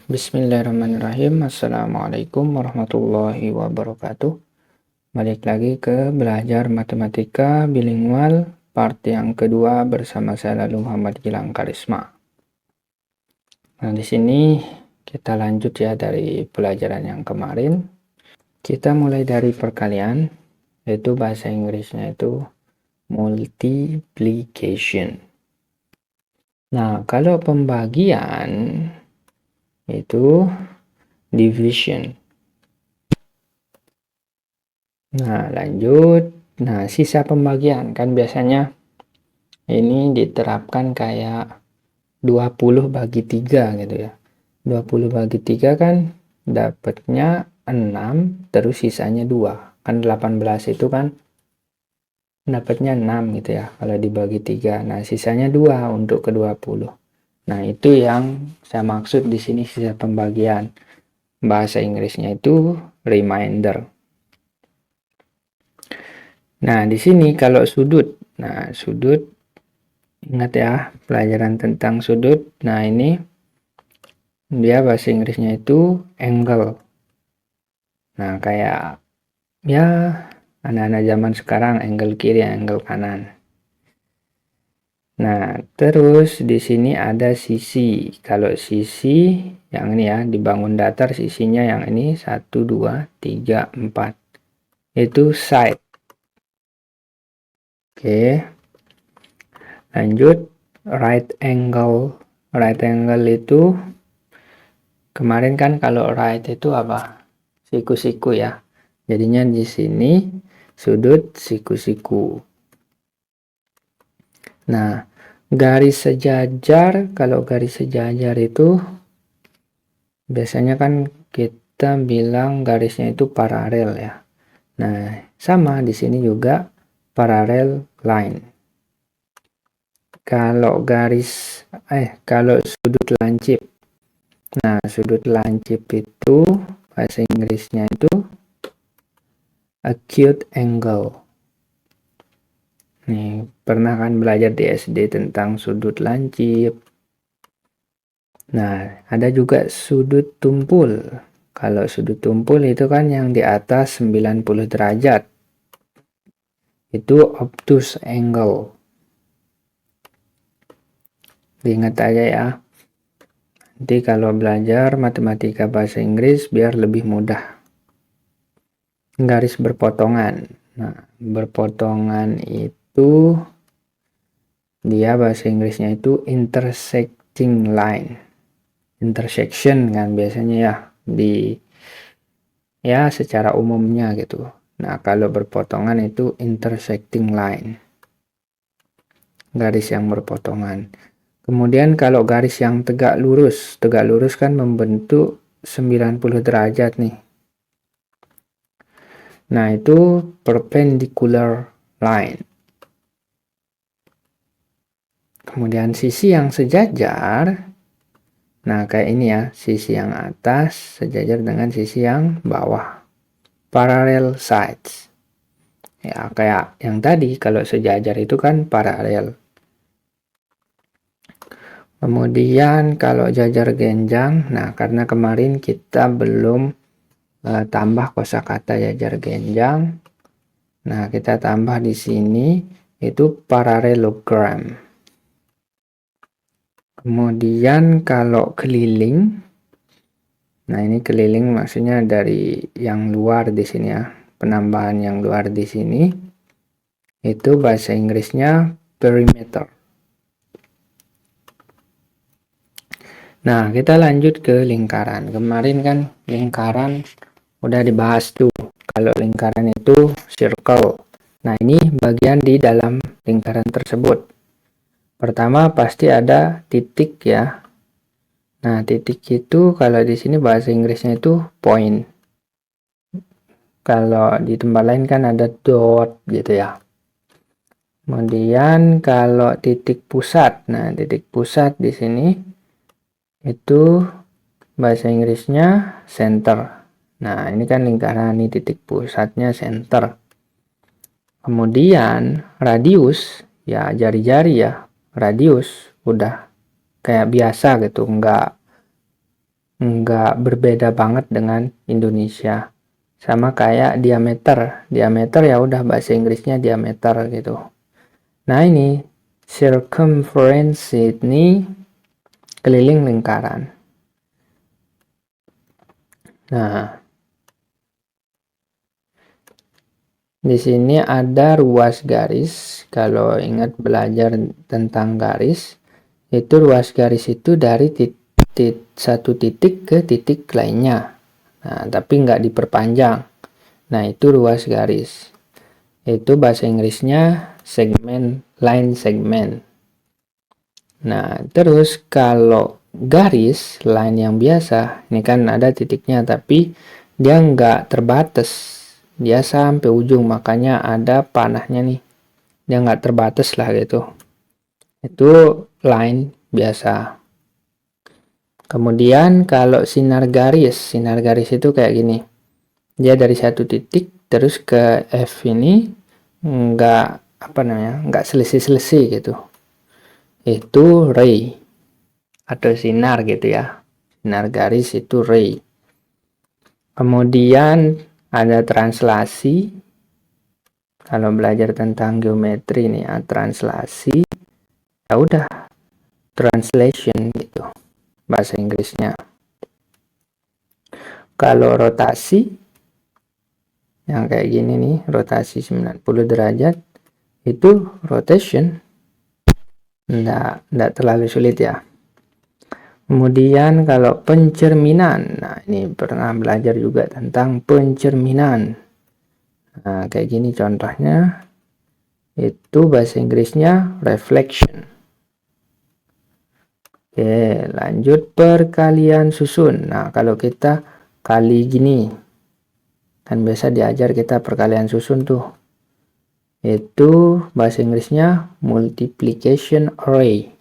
Bismillahirrahmanirrahim. Assalamualaikum warahmatullahi wabarakatuh. Balik lagi ke belajar matematika bilingual part yang kedua bersama saya lalu Muhammad Gilang Karisma. Nah, di sini kita lanjut ya dari pelajaran yang kemarin. Kita mulai dari perkalian, yaitu bahasa Inggrisnya itu multiplication. Nah, kalau pembagian itu division. Nah, lanjut. Nah, sisa pembagian kan biasanya ini diterapkan kayak 20 bagi 3 gitu ya. 20 bagi 3 kan dapatnya 6 terus sisanya 2. Kan 18 itu kan dapatnya 6 gitu ya kalau dibagi 3. Nah, sisanya 2 untuk ke 20. Nah, itu yang saya maksud di sini sisa pembagian. Bahasa Inggrisnya itu remainder. Nah, di sini kalau sudut. Nah, sudut, ingat ya, pelajaran tentang sudut. Nah, ini dia bahasa Inggrisnya itu angle. Nah, kayak ya anak-anak zaman sekarang angle kiri, angle kanan. Nah, terus di sini ada sisi. Kalau sisi yang ini ya, dibangun datar sisinya yang ini 1, 2, 3, 4. Itu side. Oke. Lanjut, right angle. Right angle itu kemarin kan kalau right itu apa? Siku-siku ya. Jadinya di sini sudut siku-siku. Nah, garis sejajar, kalau garis sejajar itu biasanya kan kita bilang garisnya itu paralel ya. Nah, sama di sini juga parallel line. Kalau kalau sudut lancip. Nah, sudut lancip itu bahasa Inggrisnya itu acute angle. Nih, pernah kan belajar di SD tentang sudut lancip. Nah, ada juga sudut tumpul. Kalau sudut tumpul itu kan yang di atas 90 derajat. Itu obtuse angle. Diingat aja ya. Nanti kalau belajar matematika bahasa Inggris biar lebih mudah. Garis berpotongan. Nah, berpotongan itu dia bahasa Inggrisnya itu intersecting line. Intersection kan biasanya ya secara umumnya gitu. Nah, kalau berpotongan itu intersecting line. Garis yang berpotongan. Kemudian kalau garis yang tegak lurus kan membentuk 90 derajat nih. Nah, itu perpendicular line. Kemudian sisi yang sejajar, nah kayak ini ya, sisi yang atas sejajar dengan sisi yang bawah. Parallel sides. Ya, kayak yang tadi kalau sejajar itu kan paralel. Kemudian kalau jajar genjang, nah karena kemarin kita belum tambah kosakata jajar genjang. Nah, kita tambah di sini itu parallelogram. Kemudian kalau keliling, nah ini keliling maksudnya dari yang luar di sini ya, penambahan yang luar di sini, itu bahasa Inggrisnya perimeter. Nah, kita lanjut ke lingkaran. Kemarin kan lingkaran udah dibahas tuh. Kalau lingkaran itu circle. Nah, ini bagian di dalam lingkaran tersebut. Pertama pasti ada titik ya. Nah, titik itu kalau di sini bahasa Inggrisnya itu point. Kalau di tempat lain kan ada dot gitu ya. Kemudian kalau titik pusat. Nah, titik pusat di sini itu bahasa Inggrisnya center. Nah, ini kan lingkaran, ini titik pusatnya center. Kemudian radius, ya jari-jari ya, radius udah kayak biasa gitu, enggak nggak berbeda banget dengan Indonesia. Sama kayak diameter. Diameter ya udah bahasa Inggrisnya diameter gitu. Nah ini circumference ini keliling lingkaran. Nah, di sini ada ruas garis. Kalau ingat belajar tentang garis, itu ruas garis itu dari satu titik ke titik lainnya. Nah, tapi nggak diperpanjang. Nah, itu ruas garis. Itu bahasa Inggrisnya segmen, line segment. Nah, terus kalau garis line yang biasa, ini kan ada titiknya, tapi dia nggak terbatas. Dia sampai ujung, makanya ada panahnya nih. Dia nggak terbatas lah gitu. Itu line biasa. Kemudian kalau sinar garis itu kayak gini. Dia dari satu titik terus ke F ini nggak nggak selesai gitu. Itu ray atau sinar gitu ya. Sinar garis itu ray. Kemudian ada translasi. Kalau belajar tentang geometri nih ya, translasi ya udah translation gitu bahasa Inggrisnya. Kalau rotasi yang kayak gini nih, rotasi 90 derajat itu rotation. Nggak terlalu sulit ya. Kemudian kalau pencerminan, nah ini pernah belajar juga tentang pencerminan. Nah kayak gini contohnya, itu bahasa Inggrisnya reflection. Oke, lanjut perkalian susun. Nah kalau kita kali gini, kan biasa diajar kita perkalian susun tuh. Itu bahasa Inggrisnya multiplication array.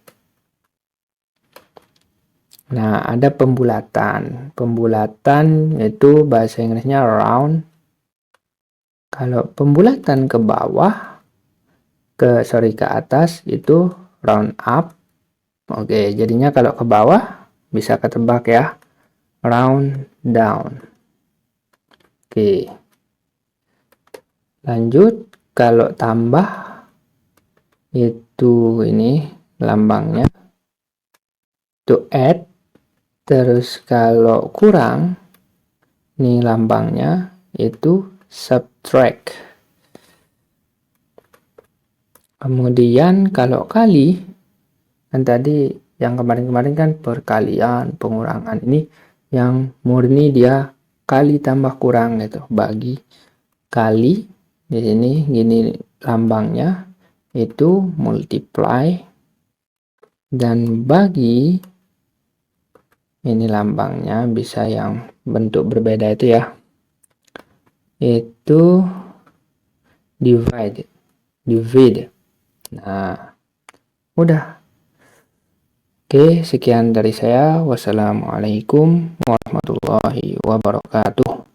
Nah, ada pembulatan. Pembulatan itu bahasa Inggrisnya round. Kalau pembulatan ke bawah, ke atas itu round up. Oke, jadinya kalau ke bawah bisa ketebak ya. Round down. Oke. Lanjut, kalau tambah itu ini lambangnya. To add. Terus kalau kurang, nih lambangnya itu subtract. Kemudian kalau kali, kan tadi yang kemarin-kemarin kan perkalian, pengurangan. Ini yang murni dia kali tambah kurang gitu. Bagi kali, di sini gini lambangnya itu multiply, dan bagi ini lambangnya bisa yang bentuk berbeda itu ya, itu divide. Nah udah. Oke, sekian dari saya. Wassalamualaikum warahmatullahi wabarakatuh.